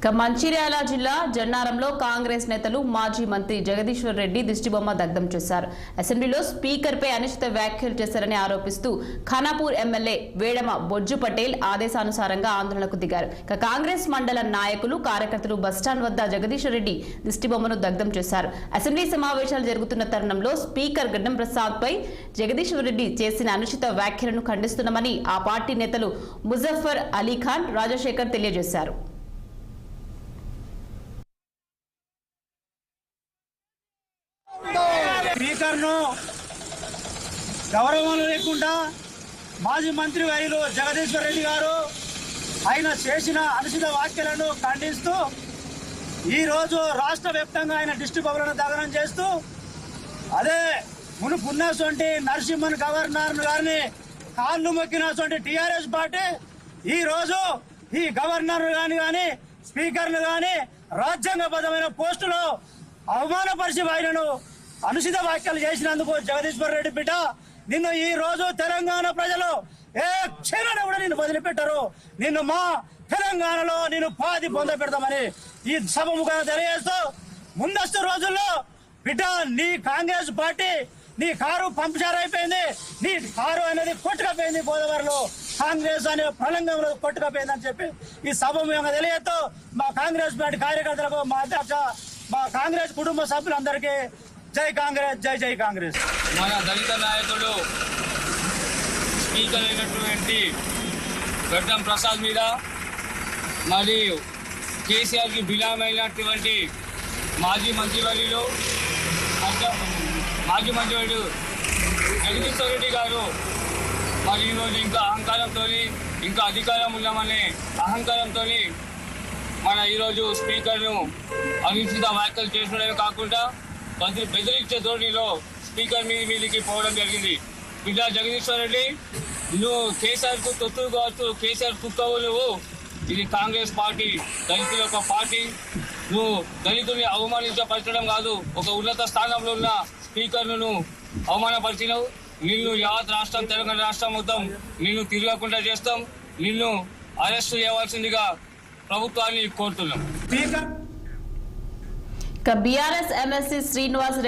మంచిర్యాల జిల్లా జన్నారంలో కాంగ్రెస్ నేతలు మాజీ మంత్రి జగదీశ్వర్ రెడ్డి దిష్టిబొమ్మ దగ్ధం చేశారు. అసెంబ్లీలో స్పీకర్పై అనుచిత వ్యాఖ్యలు చేశారని ఆరోపిస్తూ ఖానాపూర్ ఎమ్మెల్యే వేడమ బొజ్జు పటేల్ ఆదేశానుసారంగా ఆందోళనకు దిగారు. కాంగ్రెస్ మండల నాయకులు కార్యకర్తలు బస్టాండ్ వద్ద జగదీశ్వర్ రెడ్డి దిష్టిబొమ్మను దగ్ధం చేశారు. అసెంబ్లీ సమావేశాలు జరుగుతున్న తరుణంలో స్పీకర్ గడ్డం ప్రసాద్ పై జగదీశ్వర్ రెడ్డి చేసిన అనుచిత వ్యాఖ్యలను ఖండిస్తున్నామని ఆ పార్టీ నేతలు ముజఫర్ అలీఖాన్, రాజశేఖర్ తెలియజేశారు. స్పీకర్ను గౌరవం లేకుండా మాజీ మంత్రి వర్యులు జగదీశ్వర్ రెడ్డి గారు ఆయన చేసిన అనుచిత వ్యాఖ్యలను ఖండిస్తూ ఈరోజు రాష్ట్ర వ్యాప్తంగా ఆయన డిస్ట్రిక్ట్ దహనం చేస్తూ అదే మునుపున్నటువంటి నరసింహన్ గవర్నర్ గారిని కాళ్ళు మొక్కినటువంటి టీఆర్ఎస్ పార్టీ ఈరోజు ఈ గవర్నర్ కానీ స్పీకర్లు కానీ రాజ్యాంగబద్ధమైన పోస్టులో అవమానపరిచి ఆయనను అనుచిత వ్యాఖ్యలు చేసినందుకు జగదీశ్వర్ రెడ్డి బిడ్డ నిన్ను ఈ రోజు తెలంగాణ ప్రజలు ఏ క్షణాన్ని కూడా నిన్ను వదిలిపెట్టారు. నిన్ను మా తెలంగాణలో నేను పాది పొంద పెడతామని ఈ సభముగా తెలియజేస్తూ ముందస్తు రోజుల్లో బిడ్డ నీ కాంగ్రెస్ పార్టీ నీ కారు పంప్చర్ అయిపోయింది, నీ కారు అనేది కొట్టుకపోయింది, గోదావరిలో కాంగ్రెస్ అనే ప్రళంగంలో కొట్టుకపోయిందని చెప్పి ఈ సభముగా తెలియజేస్తూ మా కాంగ్రెస్ పార్టీ కార్యకర్తలకు మా అధ్యక్ష మా కాంగ్రెస్ కుటుంబ సభ్యులందరికీ జై కాంగ్రెస్, జై జై కాంగ్రెస్. మన దళిత నాయకుడు స్పీకర్ అయినటువంటి గడ్డం ప్రసాద్ మీద మరియు కేసీఆర్కి బిలామైనటువంటి మాజీ మంత్రివర్యులు జగదీశ్వర్ రెడ్డి గారు మరి ఈరోజు ఇంకా అహంకారంతో ఇంకా అధికారం ఉన్నామనే అహంకారంతో మన ఈరోజు స్పీకర్ను అనుచిత వ్యాఖ్యలు చేసుకోవడమే కాకుండా బెదిరించే ధోరణిలో స్పీకర్ మీదికి పోవడం జరిగింది. బిడ్డ జగదీశ్వర్ రెడ్డి, నువ్వు కేసీఆర్కు తొత్తులు కావచ్చు, కేసీఆర్ కుక్కవు నువ్వు. ఇది కాంగ్రెస్ పార్టీ దళితుల యొక్క పార్టీ. నువ్వు దళితుల్ని అవమానించపరచడం కాదు, ఒక ఉన్నత స్థానంలో ఉన్న స్పీకర్ను నువ్వు అవమానపరిచినావు. నిన్ను యావత్ రాష్ట్రం తెలంగాణ రాష్ట్రం మొత్తం నిన్ను తిరగకుండా చేస్తాం. నిన్ను అరెస్ట్ చేయవలసిందిగా ప్రభుత్వాన్ని కోరుతున్నాం. BRS MLC Srinivas Reddy